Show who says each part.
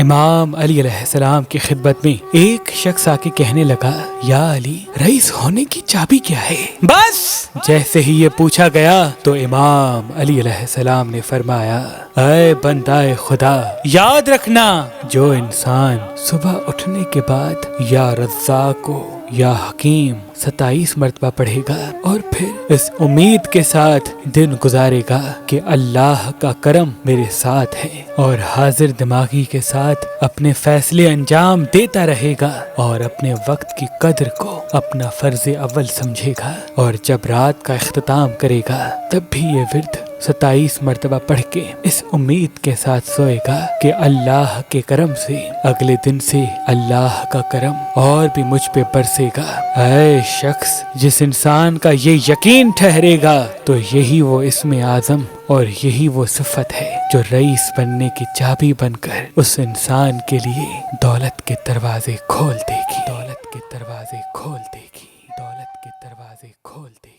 Speaker 1: امام علی علیہ السلام کی خدمت میں ایک شخص آ کے کہنے لگا، یا علی، رئیس ہونے کی چابی کیا ہے؟ بس جیسے ہی یہ پوچھا گیا تو امام علی علیہ السلام نے فرمایا، اے بندہ خدا، یاد رکھنا جو انسان صبح اٹھنے کے بعد یا رزاق کو یا حکیم 27 مرتبہ پڑھے گا اور پھر اس امید کے ساتھ دن گزارے گا کہ اللہ کا کرم میرے ساتھ ہے، اور حاضر دماغی کے ساتھ اپنے فیصلے انجام دیتا رہے گا اور اپنے وقت کی قدر کو اپنا فرض اول سمجھے گا، اور جب رات کا اختتام کرے گا تب بھی یہ ورد 27 مرتبہ پڑھ کے اس امید کے ساتھ سوئے گا کہ اللہ کے کرم سے اگلے دن سے اللہ کا کرم اور بھی مجھ پہ برسے گا۔ اے شخص، جس انسان کا یہ یقین ٹھہرے گا تو یہی وہ اسم اعظم اور یہی وہ صفت ہے جو رئیس بننے کی چابی بن کر اس انسان کے لیے دولت کے دروازے کھول دے گی، دولت کے دروازے کھول دے گی، دولت کے دروازے کھول دے گی۔